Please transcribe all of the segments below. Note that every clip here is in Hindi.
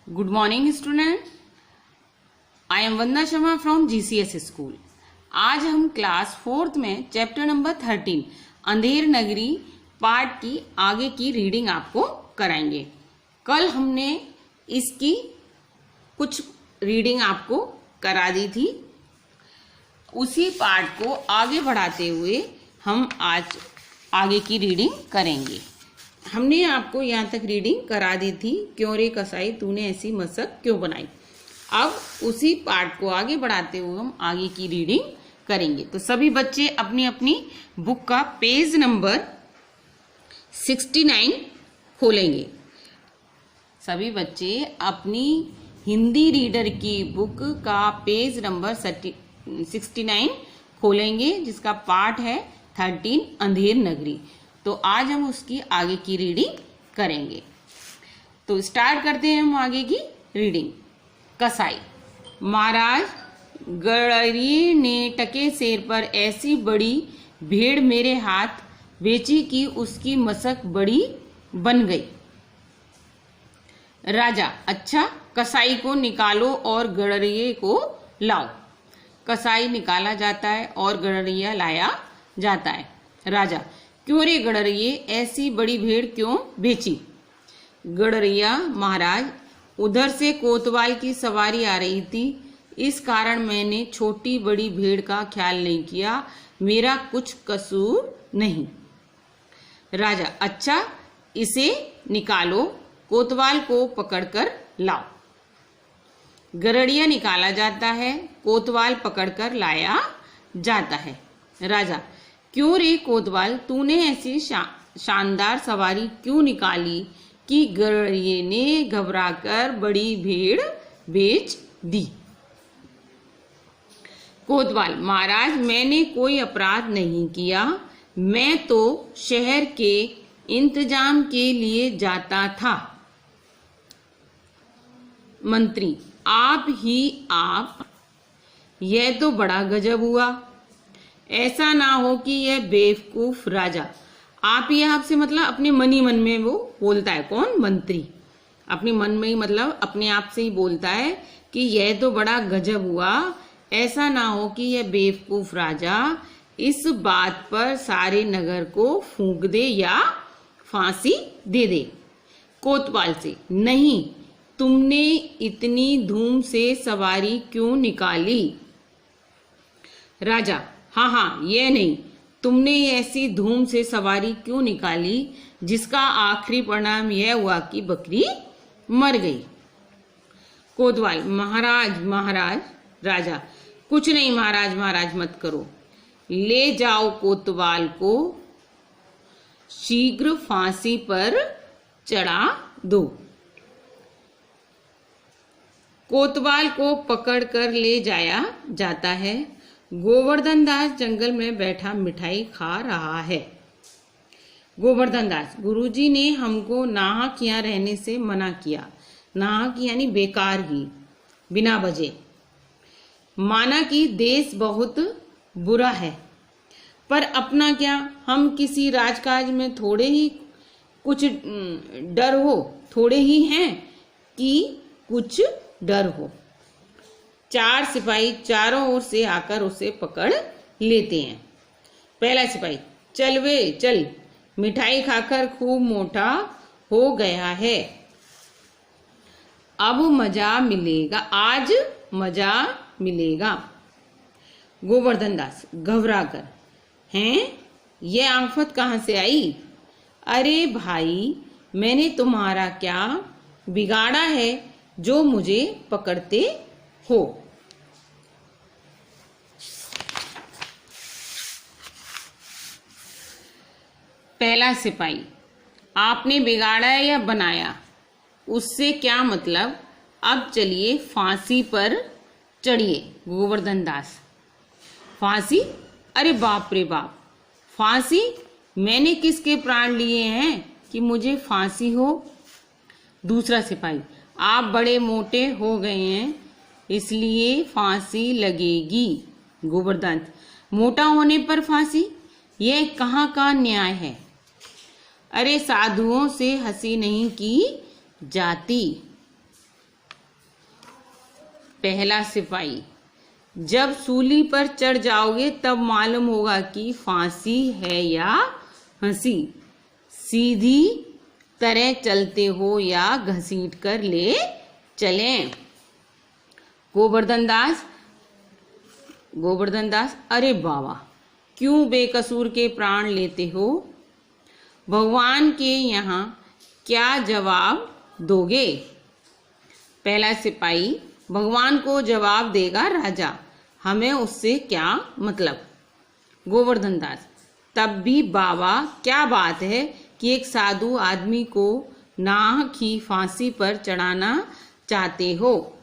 Good morning student. I am Vandana Sharma from GCS school. आज हम क्लास 4th में chapter number 13 Andher Nagari part की आगे की रीडिंग आपको कराएंगे। कल हमने इसकी कुछ रीडिंग आपको करा दी थी, उसी पार्ट को आगे बढ़ाते हुए हम आज आगे की रीडिंग करेंगे। हमने आपको यहाँ तक रीडिंग करा दी थी, क्यों रे कसाई तूने ऐसी मशक क्यों बनाई। अब उसी पार्ट को आगे बढ़ाते हुए हम आगे की रीडिंग करेंगे। तो सभी बच्चे अपनी अपनी बुक का पेज नंबर 69 खोलेंगे। सभी बच्चे अपनी हिंदी रीडर की बुक का पेज नंबर 69 खोलेंगे, जिसका पार्ट है 13 अंधेर नगरी। तो आज हम उसकी आगे की रीडिंग करेंगे। तो स्टार्ट करते हैं हम आगे की रीडिंग। कसाई। महाराज, गड़री ने टके शेर पर ऐसी बड़ी भेड़ मेरे हाथ बेची कि उसकी मशक बड़ी बन गई। राजा, अच्छा, कसाई को निकालो और गड़रिये को लाओ। कसाई निकाला जाता है और गड़रिया लाया जाता है। राजा, क्यों रे गड़रिये ऐसी बड़ी भेड़ क्यों बेची। गड़रिया, महाराज, उधर से कोतवाल की सवारी आ रही थी, इस कारण मैंने छोटी बड़ी भेड़ का ख्याल नहीं किया, मेरा कुछ कसूर नहीं। राजा, अच्छा, इसे निकालो, कोतवाल को पकड़कर लाओ। गड़रिया निकाला जाता है, कोतवाल पकड़कर लाया जाता है। राजा, क्यों रे कोतवाल तूने ऐसी शानदार सवारी क्यों निकाली कि गड़रिये ने घबराकर बड़ी भेड़ बेच दी। कोतवाल, महाराज, मैंने कोई अपराध नहीं किया, मैं तो शहर के इंतजाम के लिए जाता था। मंत्री, आप, यह तो बड़ा गजब हुआ। ऐसा ना हो कि यह बेवकूफ राजा। आप ही आपसे मतलब अपने मन ही मन में वो बोलता है। कौन? मंत्री। अपने मन में ही मतलब अपने आप से ही बोलता है कि यह तो बड़ा गजब हुआ। ऐसा ना हो कि यह बेवकूफ राजा इस बात पर सारे नगर को फूंक दे या फांसी दे दे। कोतवाल से, नहीं, तुमने इतनी धूम से सवारी क्यों निकाली। राजा, हाँ, ये नहीं, तुमने ऐसी धूम से सवारी क्यों निकाली जिसका आखिरी परिणाम यह हुआ कि बकरी मर गई। कोतवाल, महाराज। राजा, कुछ नहीं महाराज मत करो, ले जाओ कोतवाल को शीघ्र फांसी पर चढ़ा दो। कोतवाल को पकड़कर ले जाया जाता है। गोवर्धन दास जंगल में बैठा मिठाई खा रहा है। गोवर्धन दास, गुरुजी ने हमको नाहक यहाँ रहने से मना किया। नाहक यानी बेकार ही, बिना वजह। माना कि देश बहुत बुरा है, पर अपना क्या, हम किसी राजकाज में थोड़े ही कुछ डर हो, थोड़े ही हैं कि कुछ डर हो। 4 सिपाही चारों ओर से आकर उसे पकड़ लेते हैं। पहला सिपाही, चल वे चल, मिठाई खाकर खूब मोटा हो गया है, अब मजा मिलेगा, आज मजा मिलेगा। गोवर्धन दास घबरा कर, हैं, ये आफत कहाँ से आई। अरे भाई, मैंने तुम्हारा क्या बिगाड़ा है जो मुझे पकड़ते हो। पहला सिपाही, आपने बिगाड़ा या बनाया, उससे क्या मतलब, अब चलिए फांसी पर चढ़िए। गोवर्धन दास, फांसी, अरे बाप रे बाप, फांसी, मैंने किसके प्राण लिए हैं कि मुझे फांसी हो। दूसरा सिपाही, आप बड़े मोटे हो गए हैं, इसलिए फांसी लगेगी। गोवर्धन, मोटा होने पर फांसी, यह कहाँ का न्याय है। अरे साधुओं से हंसी नहीं की जाती। पहला सिपाही, जब सूली पर चढ़ जाओगे तब मालूम होगा कि फांसी है या हंसी। सीधी तरह चलते हो या घसीट कर ले चलें। गोवर्धन दास, अरे बाबा, क्यों बेकसूर के प्राण लेते हो? भगवान के यहाँ क्या जवाब दोगे? पहला सिपाही, भगवान को जवाब देगा राजा, हमें उससे क्या मतलब। गोवर्धन दास, तब भी बाबा क्या बात है कि एक साधु आदमी को नाहक ही फांसी पर चढ़ाना चाहते हो।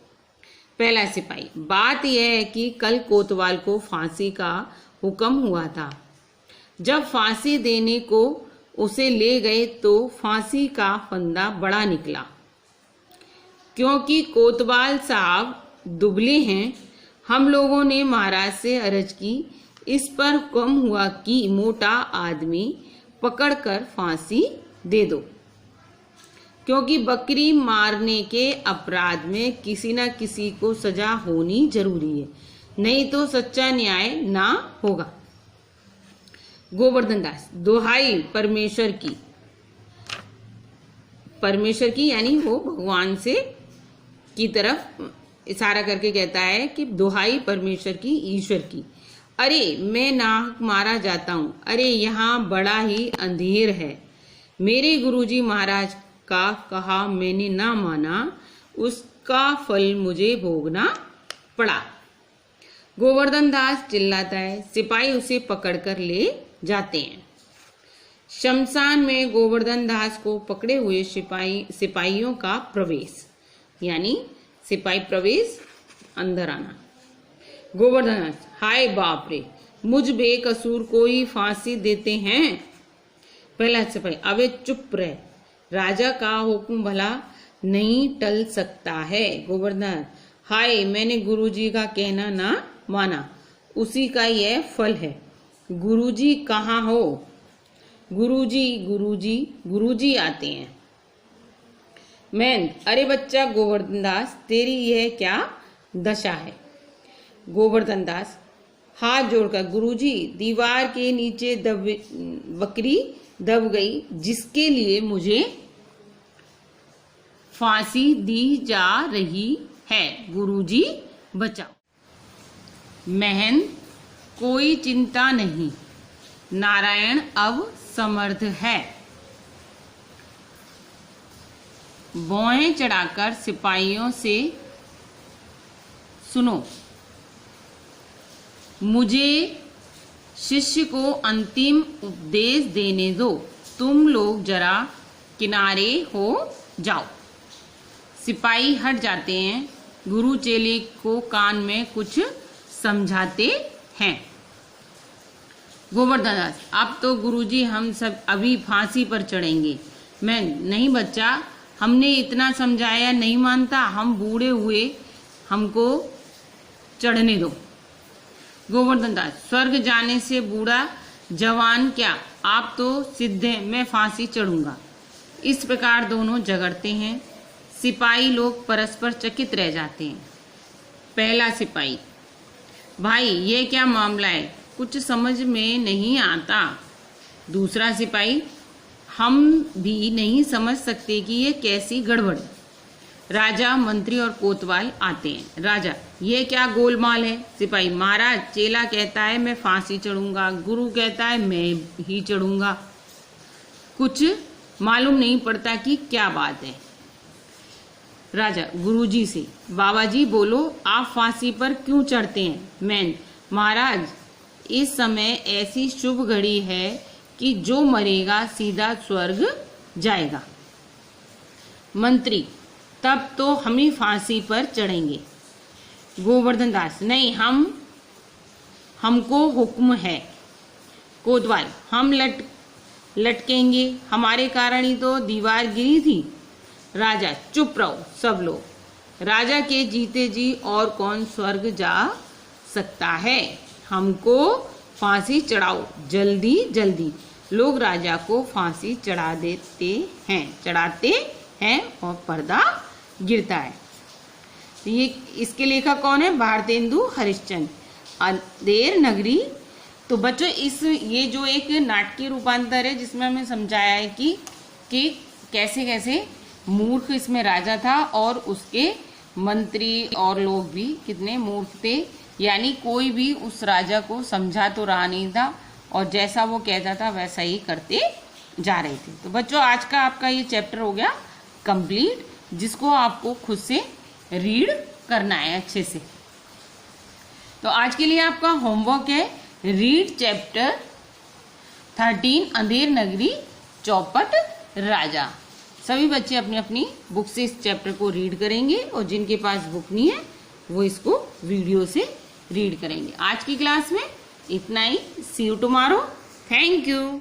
पहला सिपाही, बात यह है कि कल कोतवाल को फांसी का हुक्म हुआ था। जब फांसी देने को उसे ले गए तो फांसी का फंदा बड़ा निकला। क्योंकि कोतवाल साहब दुबले हैं, हम लोगों ने महाराज से अर्ज की। इस पर हुक्म हुआ कि मोटा आदमी पकड़कर फांसी दे दो, क्योंकि बकरी मारने के अपराध में किसी न किसी को सजा होनी जरूरी है, नहीं तो सच्चा न्याय ना होगा। गोवर्धन दास, दुहाई परमेश्वर की यानी वो भगवान से की तरफ इशारा करके कहता है कि दुहाई परमेश्वर की, ईश्वर की। अरे मैं नाहक मारा जाता हूँ, अरे यहाँ बड़ा ही अंधेर है। मेरे गुरुजी महाराज का कहा मैंने ना माना, उसका फल मुझे भोगना पड़ा। गोवर्धन दास चिल्लाता है, सिपाही उसे पकड़कर ले जाते हैं। शमशान में गोवर्धन दास को पकड़े हुए सिपाहियों का प्रवेश, यानी सिपाही प्रवेश, अंदर आना। गोवर्धन दास, हाय बाप रे, मुझ बेकसूर को ही फांसी देते हैं। पहला सिपाही, अबे चुप रह, राजा का हुक्म भला नहीं टल सकता है। गोवर्धन, हाय, मैंने गुरुजी का कहना ना माना, उसी का यह फल है। गुरुजी कहाँ हो? गुरुजी आते हैं। मैं, अरे बच्चा गोवर्धन दास, तेरी यह क्या दशा है? गोवर्धन दास हाथ जोड़कर, गुरुजी, दीवार के नीचे बकरी दब गई, जिसके लिए मुझे फांसी दी जा रही है, गुरुजी बचाओ। महन, कोई चिंता नहीं, नारायण अब समर्थ है। भौहें चढ़ाकर सिपाहियों से, सुनो, मुझे शिष्य को अंतिम उपदेश देने दो, तुम लोग जरा किनारे हो जाओ। सिपाही हट जाते हैं। गुरु चेले को कान में कुछ समझाते हैं। गोवर्धन दास, अब तो गुरुजी हम सब अभी फांसी पर चढ़ेंगे। मैं, नहीं बच्चा, हमने इतना समझाया नहीं मानता, हम बूढ़े हुए, हमको चढ़ने दो। गोवर्धन दास, स्वर्ग जाने से बूढ़ा जवान क्या, आप तो सिद्ध हैं, मैं फांसी चढ़ूंगा। इस प्रकार दोनों झगड़ते हैं। सिपाही लोग परस्पर चकित रह जाते हैं। पहला सिपाही, भाई ये क्या मामला है, कुछ समझ में नहीं आता। दूसरा सिपाही, हम भी नहीं समझ सकते कि ये कैसी गड़बड़। राजा, मंत्री और कोतवाल आते हैं। राजा, ये क्या गोलमाल है? सिपाही, महाराज, चेला कहता है मैं फांसी चढ़ूंगा, गुरु कहता है मैं ही चढ़ूंगा, कुछ मालूम नहीं पड़ता कि क्या बात है। राजा, गुरुजी से, बाबा जी बोलो, आप फांसी पर क्यों चढ़ते हैं? मैं, महाराज, इस समय ऐसी शुभ घड़ी है कि जो मरेगा सीधा स्वर्ग जाएगा। मंत्री, तब तो हम ही फांसी पर चढ़ेंगे। गोवर्धन दास, नहीं, हमको हुक्म है। कोतवाल, हम लटकेंगे, हमारे कारण ही तो दीवार गिरी थी। राजा, चुप रहो सब लोग, राजा के जीते जी और कौन स्वर्ग जा सकता है, हमको फांसी चढ़ाओ जल्दी जल्दी। लोग राजा को फांसी चढ़ाते हैं और पर्दा गिरता है। तो ये इसके लेखक कौन है? भारतेंदु हरिश्चंद्र। अंधेर नगरी। तो बच्चों ये जो एक नाटकीय रूपांतर है जिसमें हमें समझाया है कि कैसे कैसे मूर्ख इसमें राजा था और उसके मंत्री और लोग भी कितने मूर्ख थे, यानी कोई भी उस राजा को समझा तो रहा नहीं था और जैसा वो कहता था वैसा ही करते जा रहे थे। तो बच्चों आज का आपका ये चैप्टर हो गया कंप्लीट, जिसको आपको खुद से रीड करना है अच्छे से। तो आज के लिए आपका होमवर्क है रीड चैप्टर 13 अंधेर नगरी चौपट राजा। सभी बच्चे अपनी अपनी बुक से इस चैप्टर को रीड करेंगे और जिनके पास बुक नहीं है वो इसको वीडियो से रीड करेंगे। आज की क्लास में इतना ही। सी यू टुमारो। Thank you.